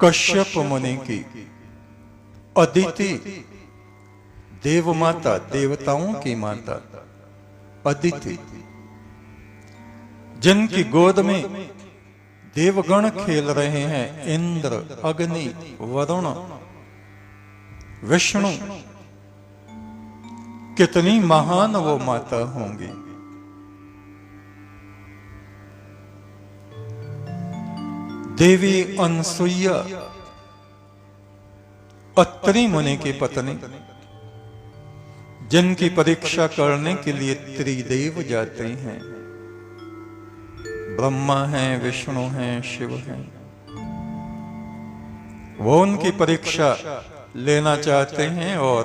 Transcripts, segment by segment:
कश्यप मुनि की अदिति, देव माता, देवताओं की माता अदिति, जिनकी गोद में देवगण खेल रहे हैं, इंद्र, अग्नि, वरुण, विष्णु, कितनी महान वो माता होंगी। देवी अनसुईया अत्रि मुनि की पत्नी, जिनकी परीक्षा करने के लिए त्रिदेव जाते हैं, ब्रह्मा हैं, विष्णु हैं, शिव हैं। वो उनकी परीक्षा लेना चाहते हैं और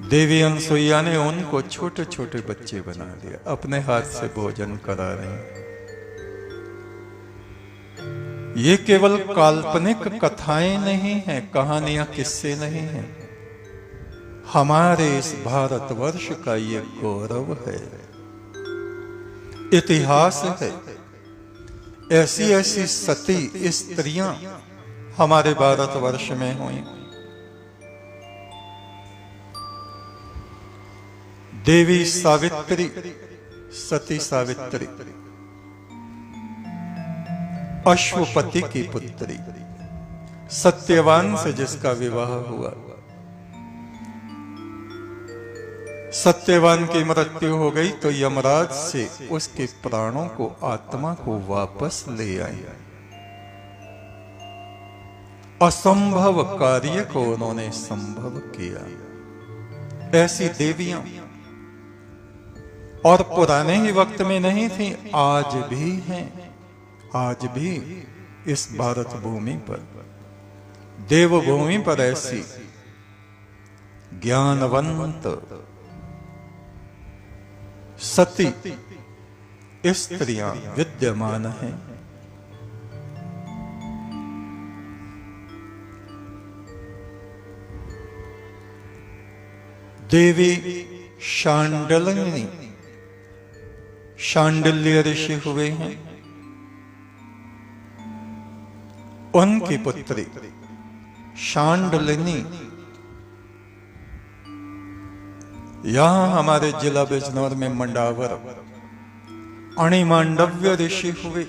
देवी अनसुईया ने उनको छोटे छोटे बच्चे बना दिया, अपने हाथ से भोजन करा रहे हैं। ये केवल काल्पनिक कथाएं नहीं हैं, कहानियां, किस्से नहीं हैं। हमारे इस भारतवर्ष का ये गौरव है, इतिहास है। ऐसी ऐसी सती स्त्रियां हमारे भारतवर्ष में हुई। देवी सावित्री, सती सावित्री, अश्वपति की पुत्री, सत्यवान से जिसका विवाह हुआ। सत्यवान की मृत्यु हो गई तो यमराज से उसके प्राणों को, आत्मा को वापस ले आए। असंभव कार्य को उन्होंने संभव किया। ऐसी देवियां और पुराने ही वक्त में नहीं थी, आज भी हैं। आज भी इस भारत भूमि पर, देवभूमि पर ऐसी ज्ञानवंत सती स्त्रियां विद्यमान हैं। देवी शांडिल्यनी, शांडिल्य ऋषि हुए हैं, उनकी पुत्री शांडिल्यनी यहां हमारे जिला बिजनौर में मंडावर अणिमांडव्य ऋषि हुए।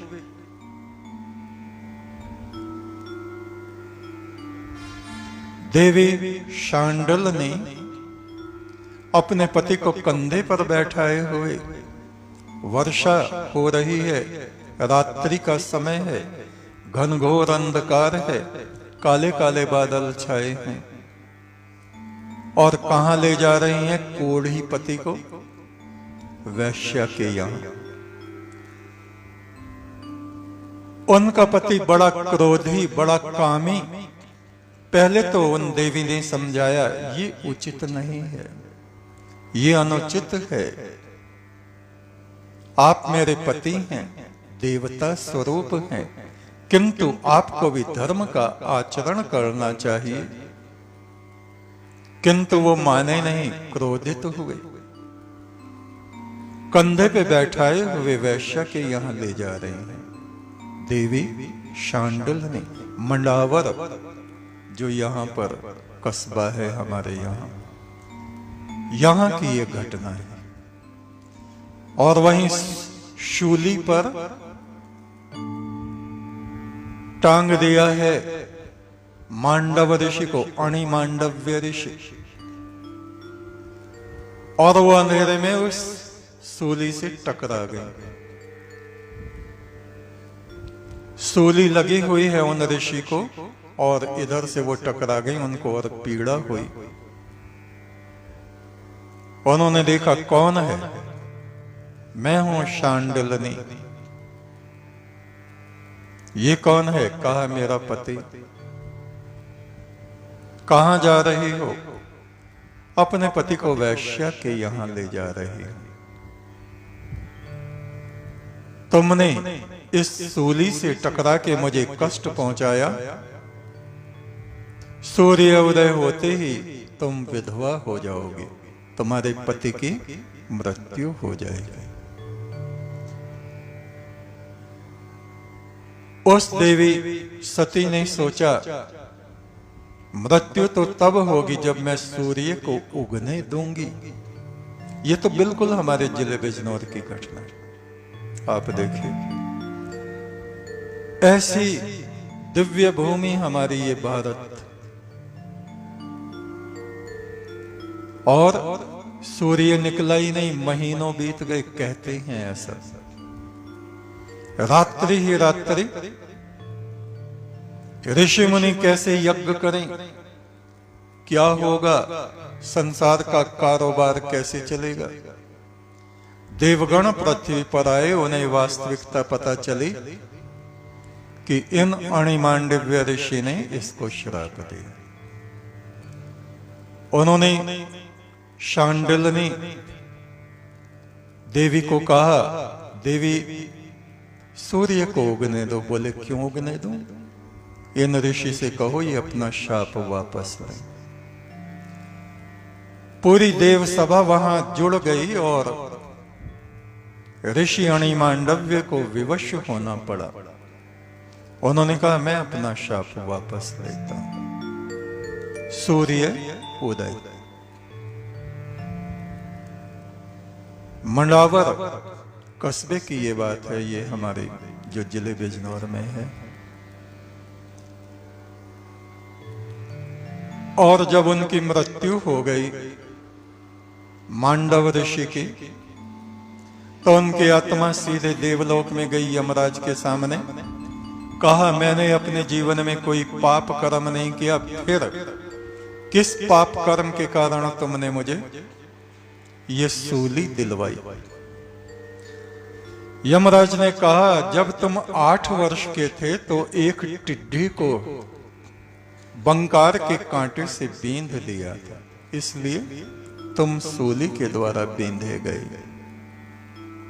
देवी शांडिल्यनी अपने पति को कंधे पर बैठाए हुए, वर्षा हो रही है, रात्रि का समय है, घनघोर अंधकार है, काले काले बादल छाए हैं, और कहां ले जा रही हैं कोढ़ी पति को? वैश्या के यहां। उनका पति बड़ा क्रोधी, बड़ा कामी। पहले तो उन देवी ने समझाया ये उचित नहीं है, ये अनुचित है। आप मेरे पति हैं, देवता स्वरूप हैं, किंतु आपको भी धर्म का आचरण करना चाहिए। किंतु वो माने नहीं, क्रोधित हुए, कंधे पे बैठाए हुए वैश्या के यहां ले जा रहे हैं। देवी शांडिल्यनी, मंडावर जो यहां पर कस्बा है हमारे यहां की ये घटना है। और वहीं शूली पर टांग दिया है मांडव ऋषि को, अणिमांडव्य ऋषि, और वो अंधेरे में उस सूली से टकरा गए। सूली लगी हुई है उन ऋषि को, और इधर से वो टकरा गई, उनको और पीड़ा हुई। उन्होंने देखा कौन है? मैं हूं शांडिल्यनी। ये कौन है? कहा मेरा पति। कहां जा रही हो? अपने पति को वैश्या के यहां ले जा रही हो। तुमने इस सूली से टकरा के मुझे कष्ट पहुंचाया, सूर्य उदय होते ही तुम विधवा हो जाओगे, तुम्हारे पति की मृत्यु हो जाएगी। उस देवी सती ने सोचा मृत्यु तो तब होगी जब मैं सूर्य को उगने दूंगी। ये तो बिल्कुल हमारे जिले बिजनौर की घटना है। आप देखिए, ऐसी दिव्य भूमि हमारी ये भारत, और सूर्य निकला ही नहीं, महीनों बीत गए। कहते हैं ऐसा, रात्रि ही रात्रि ऋषि मुनि कैसे यज्ञ करें, क्या होगा, संसार का कारोबार कैसे चलेगा। देवगण पृथ्वी पर आए, उन्हें वास्तविकता पता चली कि इन अणिमांडव्य ऋषि ने इसको श्राप दिया। उन्होंने शांडिल्य देवी को कहा, देवी सूर्य को उगने दो। बोले क्यों उगने दो, इन ऋषि से कहो ये अपना शाप वापस ले। पूरी देव सभा वहां जुड़ गई और ऋषि अणिमांडव्य को विवश होना पड़ा। उन्होंने कहा मैं अपना शाप वापस लेता हूं। सूर्य उदय। मंडावर कस्बे की ये बात है, ये हमारे जो जिले बिजनौर में है। और जब उनकी मृत्यु हो गई मांडव ऋषि की, तो उनकी आत्मा सीधे देवलोक में गई। यमराज के सामने कहा मैंने अपने जीवन में कोई पाप कर्म नहीं किया, फिर किस पाप कर्म के कारण तुमने मुझे ये सूली दिलवाई। यमराज ने कहा जब तुम 8 वर्ष के थे तो एक टिड्डी को बंकार के कांटे से बींध लिया था, इसलिए तुम सूली के द्वारा बींधे गए।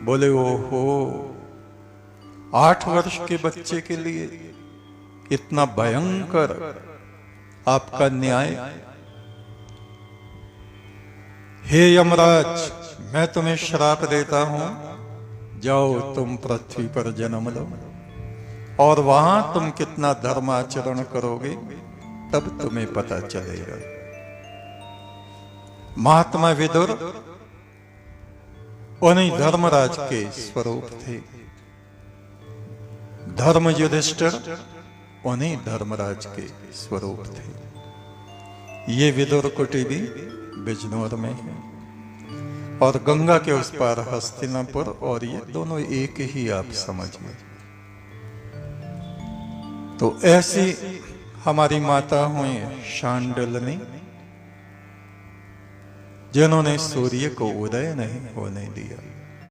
बोले ओहो, 8 वर्ष के बच्चे के लिए इतना भयंकर आपका न्याय। हे यमराज, मैं तुम्हें श्राप देता हूं, जाओ तुम पृथ्वी पर जन्म लो और वहां तुम कितना धर्माचरण करोगे तब तुम्हें पता चलेगा। महात्मा विदुर उन्हीं धर्मराज के स्वरूप थे, धर्म युधिष्ठिर उन्हीं धर्मराज के स्वरूप थे। ये विदुर कुटी भी बिजनौर में है और गंगा के उस पार हस्तिनापुर, और ये दोनों एक ही आप समझिए। तो ऐसी हमारी माता हुई शांडिल्य जिन्होंने सूर्य को उदय नहीं होने दिया।